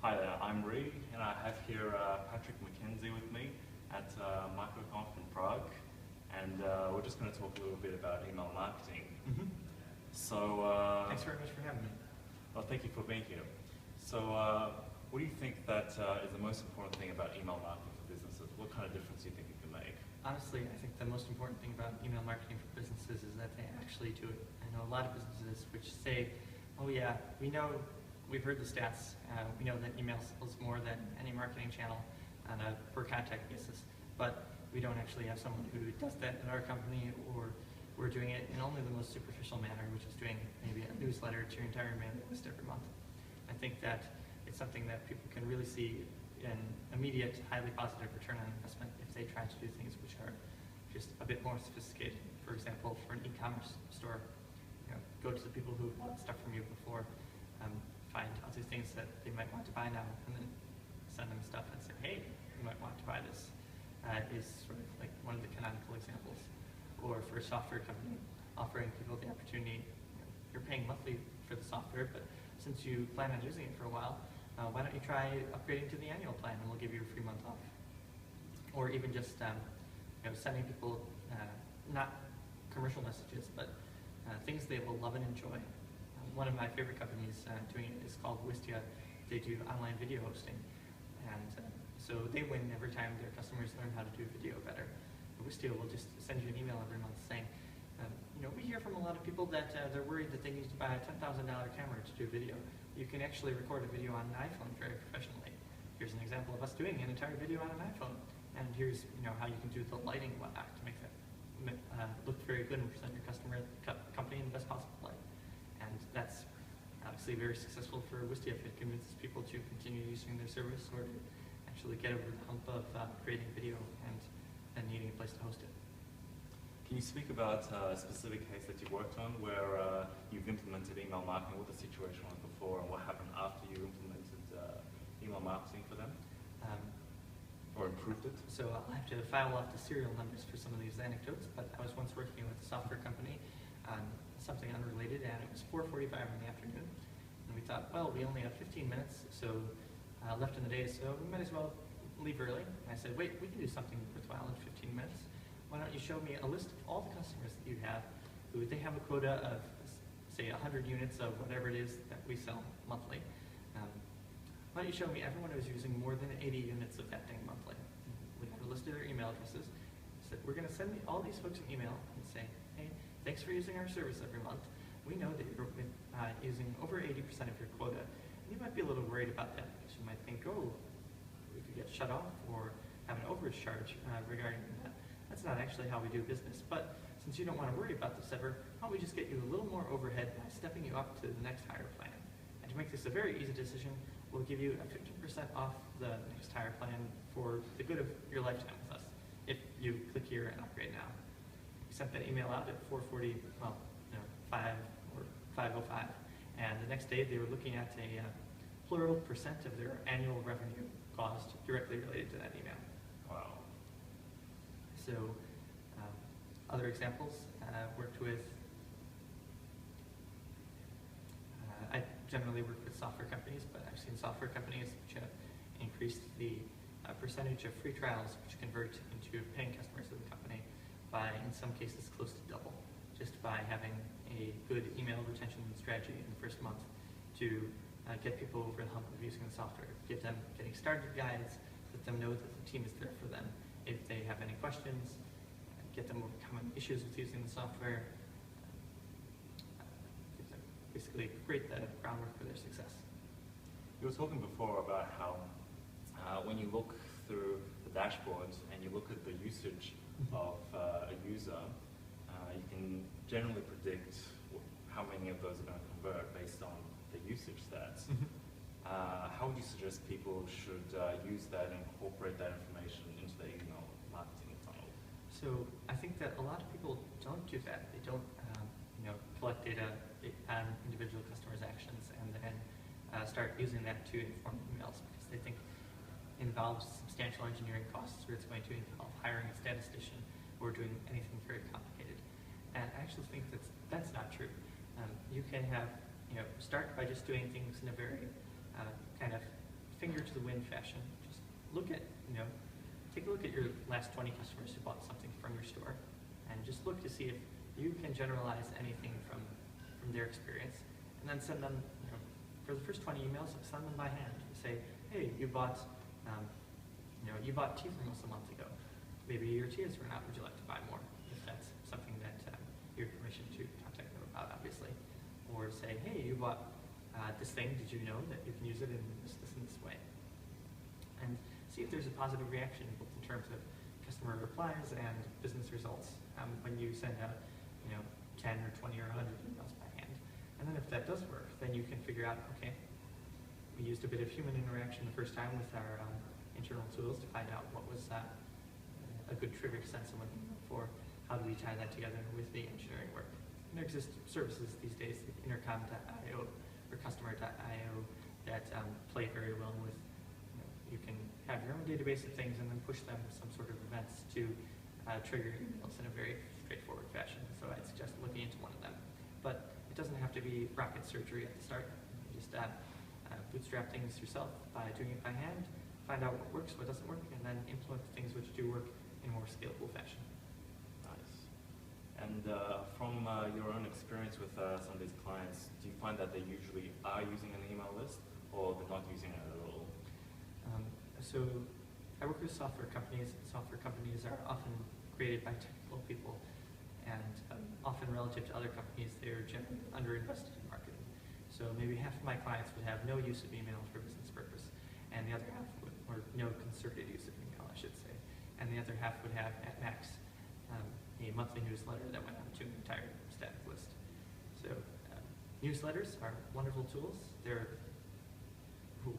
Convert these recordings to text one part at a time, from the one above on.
Hi there, I'm Reed, and I have here Patrick Mckenzie with me at MicroConf in Prague, and we're just going to talk a little bit about email marketing. So, Thanks very much for having me. well, thank you for being here. So, what do you think that is the most important thing about email marketing for businesses? What kind of difference do you think it can make? Honestly, I think the most important thing about email marketing for businesses is that they actually do it. I know a lot of businesses which say, oh yeah, we've heard the stats, we know that email sells more than any marketing channel on a per contact basis, but we don't actually have someone who does that in our company, or we're doing it in only the most superficial manner, which is doing maybe a newsletter to your entire mailing list every month. I think that it's something that people can really see an immediate, highly positive return on investment if they try to do things which are just a bit more sophisticated. For example, for an e-commerce store, go to the people who bought stuff from you before, find other things that they might want to buy now, and then send them stuff and say, hey, you might want to buy this, is sort of like one of the canonical examples. Or for a software company, offering people the opportunity, you're paying monthly for the software, but since you plan on using it for a while, why don't you try upgrading to the annual plan, and we'll give you a free month off. Or even just sending people not commercial messages, but things they will love and enjoy. One of my favorite companies doing it is called Wistia. They do online video hosting, and so they win every time their customers learn how to do video better. Wistia will just send you an email every month saying, we hear from a lot of people that they're worried that they need to buy a $10,000 camera to do video. You can actually record a video on an iPhone very professionally. Here's an example of us doing an entire video on an iPhone, and here's how you can do the lighting and whatnot to make that look very good and present your company in the best possible light. And that's obviously very successful for Wistia if it convinces people to continue using their service, or to actually get over the hump of creating video and needing a place to host it. Can you speak about a specific case that you've worked on where you've implemented email marketing, what the situation was before, and what happened after you implemented email marketing for them? Or improved it? So I'll have to file off the serial numbers for some of these anecdotes, but I was once working with a software company on something unrelated, and it was 4:45 in the afternoon, and we thought, well, we only have 15 minutes left in the day, so we might as well leave early. And I said, wait, we can do something worthwhile in 15 minutes. Why don't you show me a list of all the customers that you have who they have a quota of, say, 100 units of whatever it is that we sell monthly. Why don't you show me everyone who's using more than 80 units of that thing monthly? We had a list of their email addresses. Said, we're going to send all these folks an email and say, hey, thanks for using our service every month. We know that you're using over 80% of your quota. You might be a little worried about that, because you might think, oh, we could get shut off or have an overage charge regarding that. That's not actually how we do business. But since you don't want to worry about this ever, why don't we just get you a little more overhead by stepping you up to the next higher plan? And to make this a very easy decision, we'll give you a 15% off the next higher plan for the good of your lifetime with us if you click here and upgrade now. We sent that email out at 4:40, 5 or 5:05, and the next day they were looking at a plural percent of their annual revenue caused directly related to that email. Wow. So other examples, worked with, I generally work with software companies, but I've seen software companies which have increased the percentage of free trials which convert into paying customers of the company by, in some cases, close to double, just by having a good email retention strategy in the first month to get people over the hump of using the software, give them getting started guides, let them know that the team is there for them if they have any questions, get them overcoming issues with using the software, basically create the groundwork for their success. You were talking before about how when you look through the dashboards and you look at the usage of a user, you can generally predict how many of those are going to convert based on the usage stats. How would you suggest people should use that and incorporate that information into their email marketing funnel? So I think that a lot of people don't do that. They don't collect data on individual customers' actions and then start using that to inform emails, because they think it involves substantial engineering costs, or it's going to involve hiring a statistician or doing anything very complicated. And I actually think that's not true. You can have, start by just doing things in a very kind of finger to the wind fashion, just look at, take a look at your last 20 customers who bought something from your store, and just look to see if you can generalize anything from their experience, and then send them, for the first 20 emails, send them by hand. Say, hey, you bought tea from us a month ago. Maybe your tea has run out. Would you like to buy more? If that's something that you have permission to contact them about, obviously. Or say, hey, you bought this thing. Did you know that you can use it in this way? And see if there's a positive reaction, both in terms of customer replies and business results when you send out, 10 or 20 or 100 emails by hand. And then if that does work, then you can figure out, okay, we used a bit of human interaction the first time with our internal tools to find out what was a good trigger to send someone an email for. How do we tie that together with the engineering work? And there exist services these days, like intercom.io or customer.io, that play very well with, you can have your own database of things and then push them with some sort of events to trigger emails in a very straightforward fashion. So I'd suggest looking into one of them. But it doesn't have to be rocket surgery at the start. You just bootstrap things yourself by doing it by hand, find out what works, what doesn't work, and then implement the things which do work in a more scalable fashion. Nice. And from your own experience with some of these clients, do you find that they usually are using an email list, or they're not using it at all? So I work with software companies. Software companies are often created by technical people, and often relative to other companies, they're generally underinvested in marketing. So maybe half of my clients would have no use of email for business purpose, and the other half would, or no concerted use of email, I should say, and the other half would have, at max, a monthly newsletter that went out to an entire static list. So newsletters are wonderful tools. They're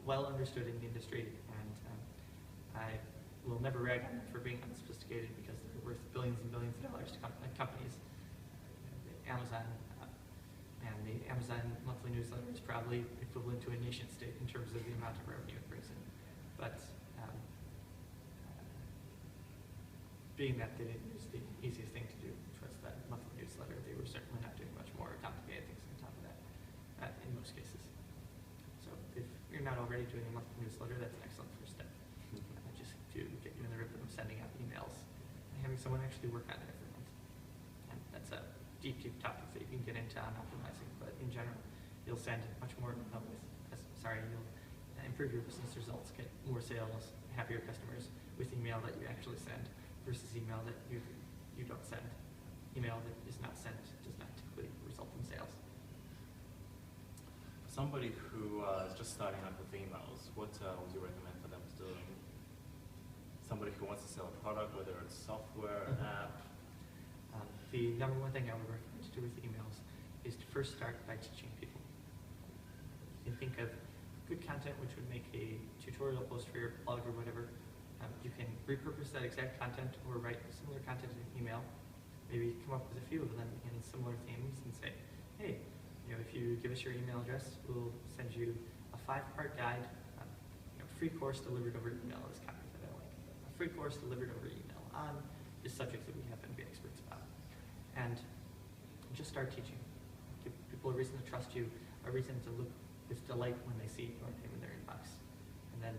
well understood in the industry, and I will never rag on them for being unsophisticated, because they're worth billions and billions of dollars to companies. Amazon and the Amazon monthly newsletter is probably equivalent to a nation state in terms of the amount of revenue it brings in. But being that they didn't use the easiest thing to do, which was that monthly newsletter, they were certainly not doing much more complicated things on top of that in most cases. So if you're not already doing a monthly newsletter, that's an excellent first step. Just to get you in the rhythm of sending out emails and having someone actually work on it every month. And that's a deep, deep topic that you can get into on optimizing, but in general, you'll send much more you'll improve your business results, get more sales, happier customers with email that you actually send versus email that you don't send. Email that is not sent does not typically result in sales. Somebody who is just starting out with emails, what would you recommend for them to do? Somebody who wants to sell a product, whether it's software, an app. The number one thing I would recommend to do with emails is to first start by teaching people. You can think of good content which would make a tutorial post for your blog or whatever. You can repurpose that exact content or write similar content in an email. Maybe come up with a few of them in similar themes and say, hey, if you give us your email address, we'll send you a 5-part guide, free course delivered over email is kind of that I like. A free course delivered over email on the subject that we happen to be experts about. And just start teaching. Give people a reason to trust you, a reason to look with delight when they see your name in their inbox. And then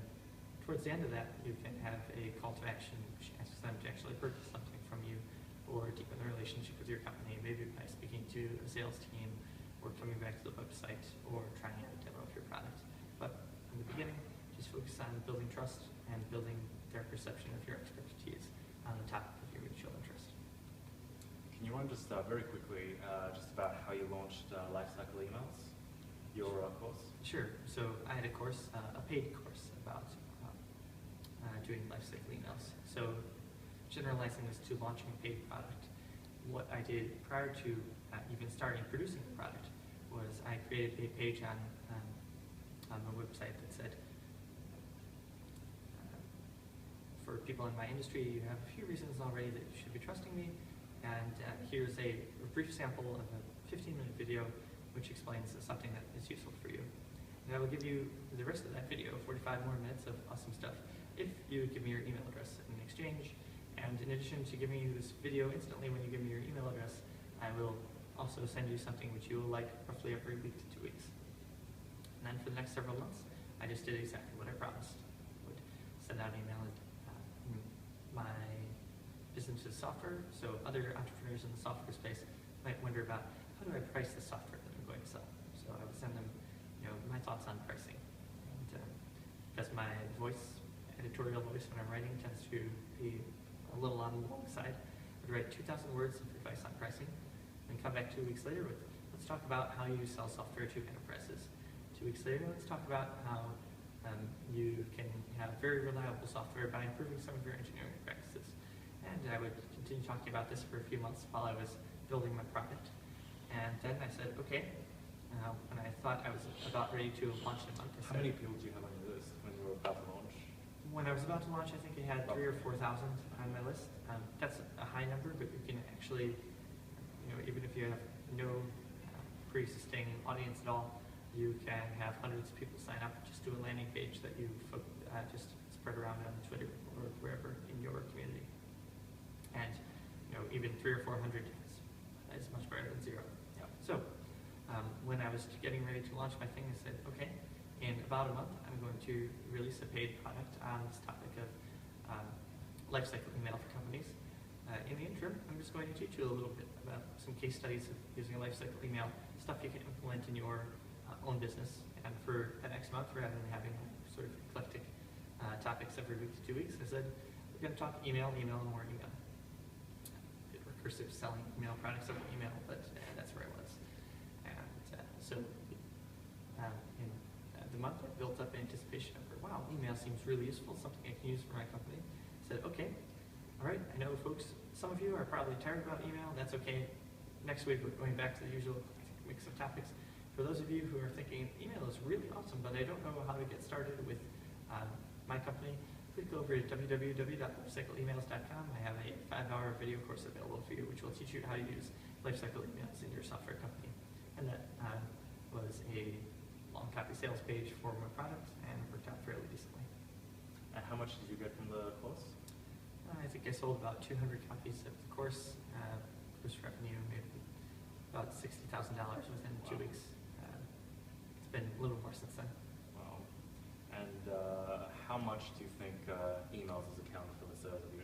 towards the end of that, you can have a call to action which asks them to actually purchase something from you or deepen the relationship with your company, maybe by speaking to a sales team or coming back to the website or trying out a demo of your product. But in the beginning, just focus on building trust and building their perception of your expertise on the topic of your mutual interest. Can you run just very quickly just about how you launched Lifecycle Emails, your course? Sure. So I had a course, a paid course about doing Lifecycle Emails. So generalizing this to launching a paid product, what I did prior to even starting producing the product was I created a page on my website that said, for people in my industry, you have a few reasons already that you should be trusting me, and here's a brief sample of a 15-minute video which explains something that is useful for you. And I will give you the rest of that video, 45 more minutes of awesome stuff, if you give me your email address in exchange. And in addition to giving you this video instantly when you give me your email address, I will also send you something which you will like roughly every week to 2 weeks. And then for the next several months, I did just did exactly what I promised. I would send out an email. My business is software, so other entrepreneurs in the software space might wonder about how do I price the software that I'm going to sell. So I would send them, my thoughts on pricing. And because my voice, editorial voice when I'm writing tends to be a little on the long side, I'd write 2,000 words of advice on pricing, and come back 2 weeks later with, let's talk about how you sell software to enterprises. 2 weeks later, let's talk about how you can have very reliable software by improving some of your engineering practices. And I would continue talking about this for a few months while I was building my product. And then I said, okay, when I thought I was about ready to launch in a month, I said, How many people do you have on your list when you were about to launch? when I was about to launch, I think I had 3,000 or 4,000 on my list. That's a high number, but you can actually, even if you have no pre-existing audience at all, you can have hundreds of people sign up. Just do a landing page that you just spread around on Twitter or wherever in your community. And even 300 or 400 is much better than 0. Yeah. So when I was getting ready to launch my thing, I said, okay, in about a month, I'm going to release a paid product on this topic of lifecycle email for companies. In the interim, I'm just going to teach you a little bit about some case studies of using a lifecycle email, stuff you can implement in your own business. And for the next month, rather than having sort of eclectic topics every week to 2 weeks, I said, we're going to talk email, and more email. A bit recursive selling email products over email, but that's where I was. And so in the month, I built up anticipation of, wow, email seems really useful, something I can use for my company. I said, okay, all right, I know folks, some of you are probably tired about email, that's okay. Next week, we're going back to the usual mix of topics. For those of you who are thinking, email is really awesome, but I don't know how to get started with my company, please go over to www.lifecycleemails.com. I have a 5-hour video course available for you, which will teach you how to use lifecycle emails in your software company. And that was a long copy sales page for my product and worked out fairly decently. And how much did you get from the course? I think I sold about 200 copies of the course. Course revenue, maybe about $60,000 within 2 weeks. It's been a little more since then. Wow. And how much do you think emails has accounted for the sales of your